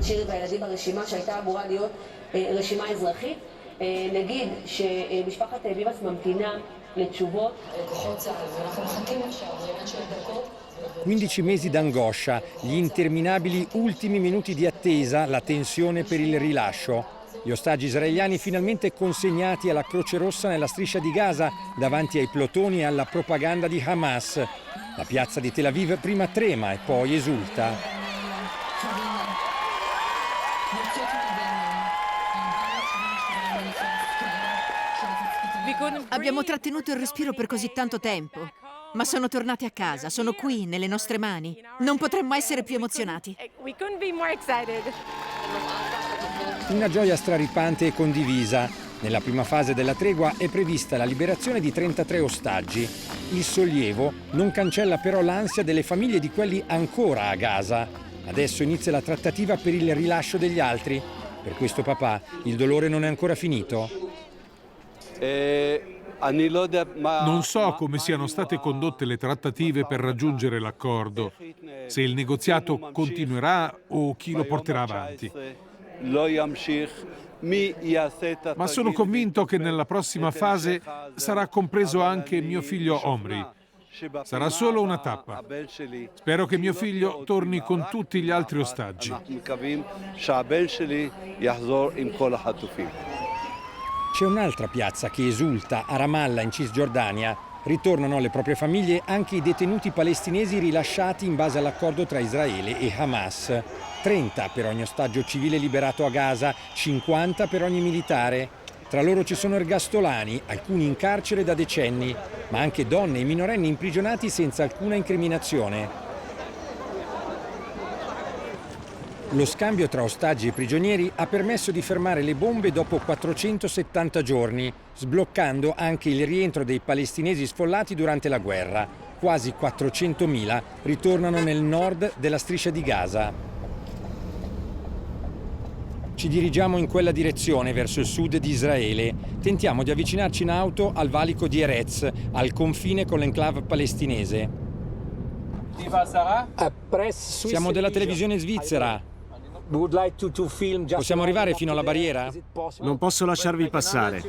שירי והילדים ברשימה שהייתה אמורה להיות רשימה אזרחית. נגיד שמשפחת ביבס ממתינה לתשובות. כוחות צה"ל, ואנחנו מחכים עכשיו, זה עניין של דקות. 15 mesi d'angoscia, gli interminabili ultimi minuti di attesa, la tensione per il rilascio. Gli ostaggi israeliani finalmente consegnati alla Croce Rossa nella striscia di Gaza davanti ai plotoni e alla propaganda di Hamas. La piazza di Tel Aviv prima trema e poi esulta. Abbiamo trattenuto il respiro per così tanto tempo, ma sono tornati a casa, sono qui, nelle nostre mani. Non potremmo essere più emozionati. Una gioia straripante e condivisa. Nella prima fase della tregua è prevista la liberazione di 33 ostaggi. Il sollievo non cancella però l'ansia delle famiglie di quelli ancora a Gaza. Adesso inizia la trattativa per il rilascio degli altri. Per questo papà il dolore non è ancora finito. Non so come siano state condotte le trattative per raggiungere l'accordo, se il negoziato continuerà o chi lo porterà avanti. Ma sono convinto che nella prossima fase sarà compreso anche mio figlio Omri. Sarà solo una tappa. Spero che mio figlio torni con tutti gli altri ostaggi. C'è un'altra piazza che esulta a Ramallah in Cisgiordania. Ritornano alle proprie famiglie anche i detenuti palestinesi rilasciati in base all'accordo tra Israele e Hamas. 30 per ogni ostaggio civile liberato a Gaza, 50 per ogni militare. Tra loro ci sono ergastolani, alcuni in carcere da decenni, ma anche donne e minorenni imprigionati senza alcuna incriminazione. Lo scambio tra ostaggi e prigionieri ha permesso di fermare le bombe dopo 470 giorni, sbloccando anche il rientro dei palestinesi sfollati durante la guerra. Quasi 400.000 ritornano nel nord della striscia di Gaza. Ci dirigiamo in quella direzione, verso il sud di Israele. Tentiamo di avvicinarci in auto al valico di Erez, al confine con l'enclave palestinese. Siamo della televisione svizzera. Possiamo arrivare fino alla barriera? Non posso lasciarvi passare.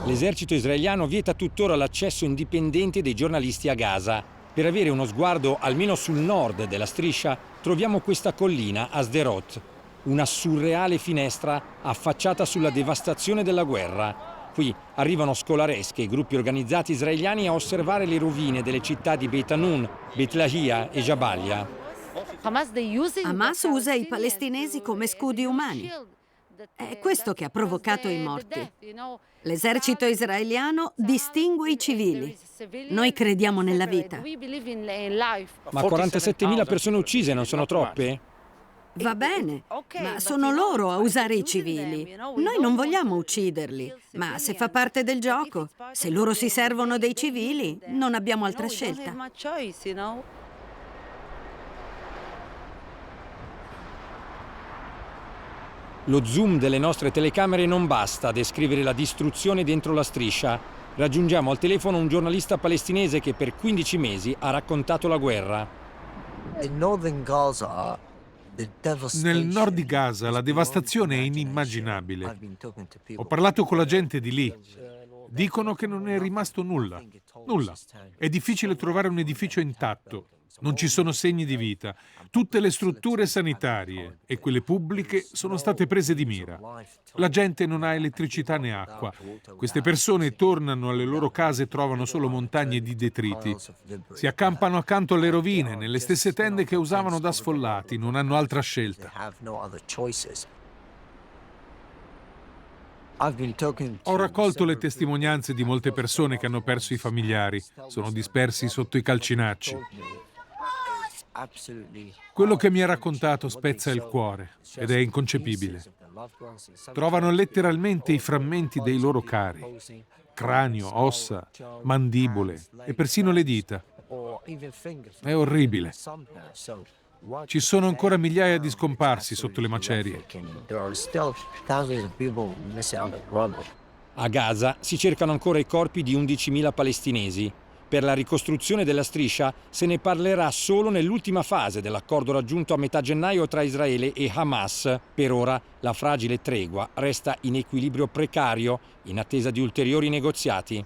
L'esercito israeliano vieta tuttora l'accesso indipendente dei giornalisti a Gaza. Per avere uno sguardo almeno sul nord della striscia, troviamo questa collina a Sderot, una surreale finestra affacciata sulla devastazione della guerra. Qui arrivano scolaresche e gruppi organizzati israeliani a osservare le rovine delle città di Beit Hanun, Beit Lahia e Jabalia. Hamas usa i palestinesi come scudi umani. È questo che ha provocato i morti. L'esercito israeliano distingue i civili. Noi crediamo nella vita. Ma 47.000 persone uccise non sono troppe? Va bene, ma sono loro a usare i civili. Noi non vogliamo ucciderli, ma se fa parte del gioco, se loro si servono dei civili, non abbiamo altra scelta. Lo zoom delle nostre telecamere non basta a descrivere la distruzione dentro la striscia. Raggiungiamo al telefono un giornalista palestinese che per 15 mesi ha raccontato la guerra. Nel nord di Gaza la devastazione è inimmaginabile. Ho parlato con la gente di lì. Dicono che non è rimasto nulla. Nulla. È difficile trovare un edificio intatto. Non ci sono segni di vita. Tutte le strutture sanitarie e quelle pubbliche sono state prese di mira. La gente non ha elettricità né acqua. Queste persone tornano alle loro case e trovano solo montagne di detriti. Si accampano accanto alle rovine, nelle stesse tende che usavano da sfollati. Non hanno altra scelta. Ho raccolto le testimonianze di molte persone che hanno perso i familiari. Sono dispersi sotto i calcinacci. Quello che mi ha raccontato spezza il cuore ed è inconcepibile. Trovano letteralmente i frammenti dei loro cari, cranio, ossa, mandibole e persino le dita. È orribile. Ci sono ancora migliaia di scomparsi sotto le macerie. A Gaza si cercano ancora i corpi di 11.000 palestinesi. Per la ricostruzione della striscia se ne parlerà solo nell'ultima fase dell'accordo raggiunto a metà gennaio tra Israele e Hamas. Per ora la fragile tregua resta in equilibrio precario in attesa di ulteriori negoziati.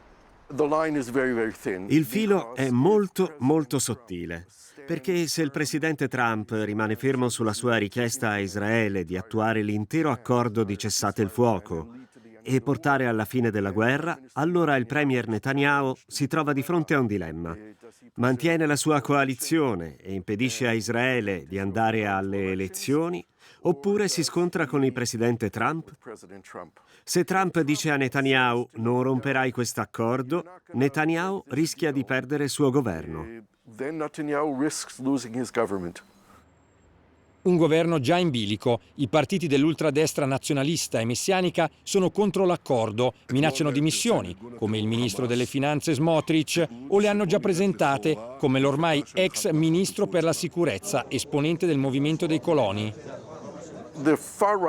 Il filo è molto sottile, perché se il presidente Trump rimane fermo sulla sua richiesta a Israele di attuare l'intero accordo di cessate il fuoco e portare alla fine della guerra, allora il premier Netanyahu si trova di fronte a un dilemma. Mantiene la sua coalizione e impedisce a Israele di andare alle elezioni, oppure si scontra con il presidente Trump? Se Trump dice a Netanyahu non romperai questo accordo, Netanyahu rischia di perdere il suo governo. Un governo già in bilico. I partiti dell'ultradestra nazionalista e messianica sono contro l'accordo, minacciano dimissioni, come il ministro delle finanze Smotrich, o le hanno già presentate, come l'ormai ex ministro per la sicurezza, esponente del movimento dei coloni.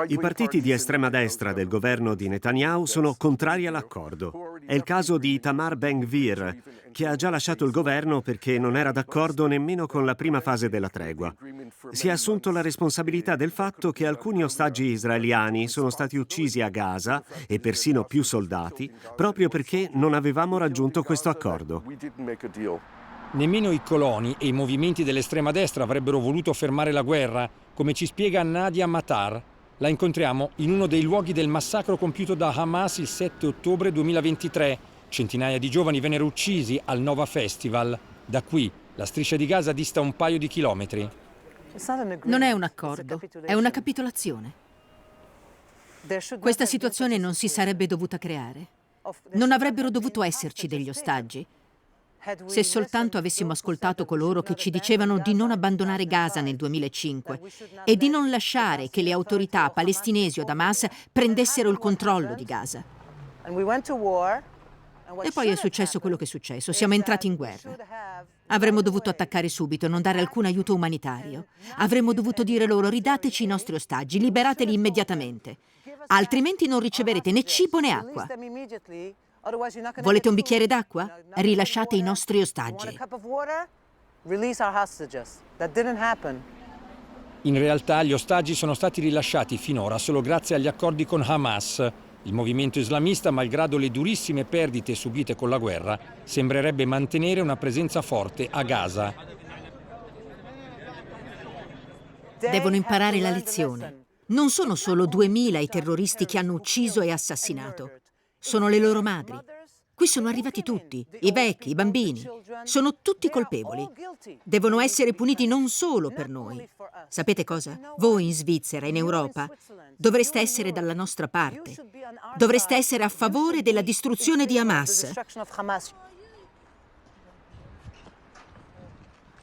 I partiti di estrema destra del governo di Netanyahu sono contrari all'accordo. È il caso di Itamar Ben-Gvir, che ha già lasciato il governo perché non era d'accordo nemmeno con la prima fase della tregua. Si è assunto la responsabilità del fatto che alcuni ostaggi israeliani sono stati uccisi a Gaza, e persino più soldati, proprio perché non avevamo raggiunto questo accordo. Nemmeno i coloni e i movimenti dell'estrema destra avrebbero voluto fermare la guerra, come ci spiega Nadia Matar. La incontriamo in uno dei luoghi del massacro compiuto da Hamas il 7 ottobre 2023. Centinaia di giovani vennero uccisi al Nova Festival. Da qui la striscia di Gaza dista un paio di chilometri. Non è un accordo, è una capitolazione. Questa situazione non si sarebbe dovuta creare. Non avrebbero dovuto esserci degli ostaggi. Se soltanto avessimo ascoltato coloro che ci dicevano di non abbandonare Gaza nel 2005 e di non lasciare che le autorità palestinesi o Hamas prendessero il controllo di Gaza. E poi è successo quello che è successo, siamo entrati in guerra. Avremmo dovuto attaccare subito, non dare alcun aiuto umanitario. Avremmo dovuto dire loro: ridateci i nostri ostaggi, liberateli immediatamente, altrimenti non riceverete né cibo né acqua. Volete un bicchiere d'acqua? Rilasciate i nostri ostaggi. In realtà gli ostaggi sono stati rilasciati finora solo grazie agli accordi con Hamas. Il movimento islamista, malgrado le durissime perdite subite con la guerra, sembrerebbe mantenere una presenza forte a Gaza. Devono imparare la lezione. Non sono solo 2000 i terroristi che hanno ucciso e assassinato. Sono le loro madri. Qui sono arrivati tutti, i vecchi, i bambini. Sono tutti colpevoli. Devono essere puniti non solo per noi. Sapete cosa? Voi in Svizzera, in Europa, dovreste essere dalla nostra parte. Dovreste essere a favore della distruzione di Hamas.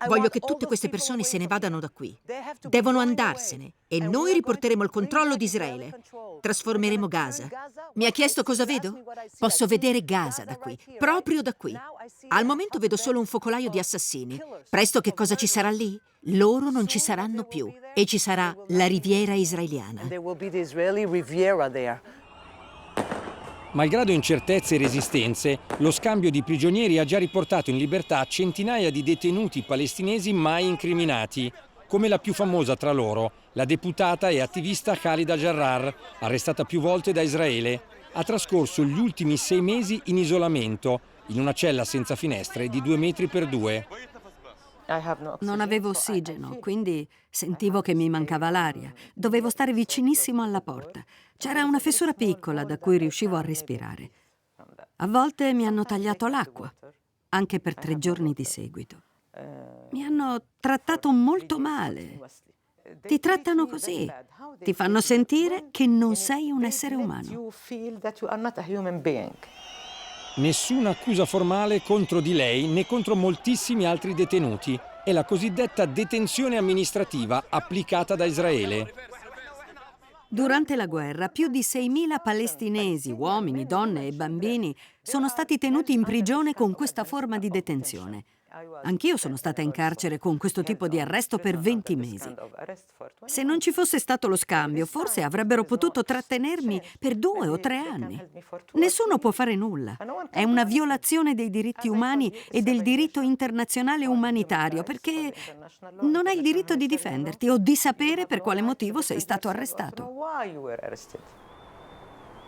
Voglio che tutte queste persone se ne vadano da qui. Devono andarsene e noi riporteremo il controllo di Israele. Trasformeremo Gaza. Mi ha chiesto cosa vedo? Posso vedere Gaza da qui, proprio da qui. Al momento vedo solo un focolaio di assassini. Presto che cosa ci sarà lì? Loro non ci saranno più e ci sarà la riviera israeliana. Malgrado incertezze e resistenze, lo scambio di prigionieri ha già riportato in libertà centinaia di detenuti palestinesi mai incriminati, come la più famosa tra loro, la deputata e attivista Khalida Jarrar, arrestata più volte da Israele. Ha trascorso gli ultimi 6 mesi in isolamento, in una cella senza finestre di 2 metri per 2. Non avevo ossigeno, quindi sentivo che mi mancava l'aria. Dovevo stare vicinissimo alla porta. C'era una fessura piccola da cui riuscivo a respirare. A volte mi hanno tagliato l'acqua, anche per 3 giorni di seguito. Mi hanno trattato molto male. Ti trattano così. Ti fanno sentire che non sei un essere umano. Nessuna accusa formale contro di lei né contro moltissimi altri detenuti. È la cosiddetta detenzione amministrativa applicata da Israele. Durante la guerra, più di 6.000 palestinesi, uomini, donne e bambini, sono stati tenuti in prigione con questa forma di detenzione. Anch'io sono stata in carcere con questo tipo di arresto per 20 mesi. Se non ci fosse stato lo scambio, forse avrebbero potuto trattenermi per 2 o 3 anni. Nessuno può fare nulla. È una violazione dei diritti umani e del diritto internazionale umanitario, perché non hai il diritto di difenderti o di sapere per quale motivo sei stato arrestato.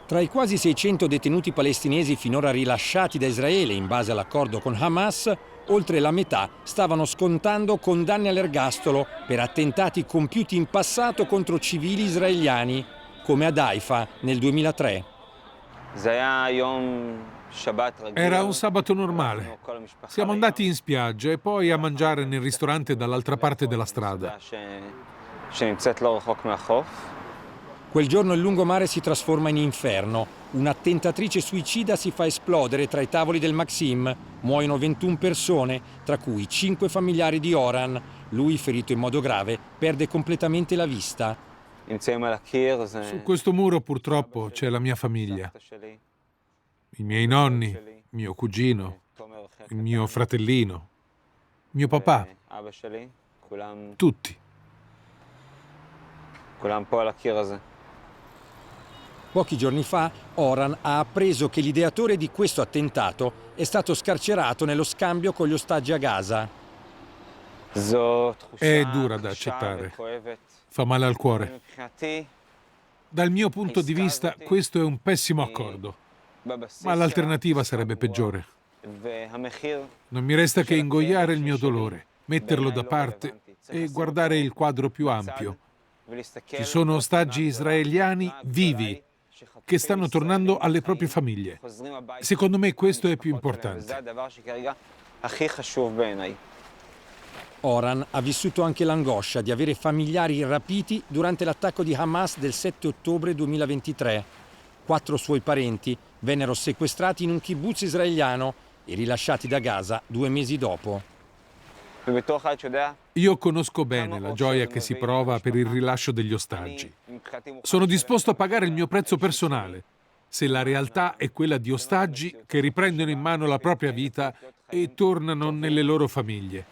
Tra i quasi 600 detenuti palestinesi finora rilasciati da Israele in base all'accordo con Hamas, oltre la metà stavano scontando condanne all'ergastolo per attentati compiuti in passato contro civili israeliani, come ad Haifa nel 2003. Era un sabato normale. Siamo andati in spiaggia e poi a mangiare nel ristorante dall'altra parte della strada. Quel giorno il lungomare si trasforma in inferno. Una tentatrice suicida si fa esplodere tra i tavoli del Maxim. Muoiono 21 persone, tra cui 5 familiari di Oran. Lui, ferito in modo grave, perde completamente la vista. Su questo muro purtroppo c'è la mia famiglia. I miei nonni, mio cugino, il mio fratellino, mio papà. Tutti. Pochi giorni fa, Oran ha appreso che l'ideatore di questo attentato è stato scarcerato nello scambio con gli ostaggi a Gaza. È dura da accettare. Fa male al cuore. Dal mio punto di vista, questo è un pessimo accordo. Ma l'alternativa sarebbe peggiore. Non mi resta che ingoiare il mio dolore, metterlo da parte e guardare il quadro più ampio. Ci sono ostaggi israeliani vivi che stanno tornando alle proprie famiglie. Secondo me questo è più importante. Oran ha vissuto anche l'angoscia di avere familiari rapiti durante l'attacco di Hamas del 7 ottobre 2023. 4 suoi parenti vennero sequestrati in un kibbutz israeliano e rilasciati da Gaza 2 mesi dopo. Io conosco bene la gioia che si prova per il rilascio degli ostaggi. Sono disposto a pagare il mio prezzo personale, se la realtà è quella di ostaggi che riprendono in mano la propria vita e tornano nelle loro famiglie.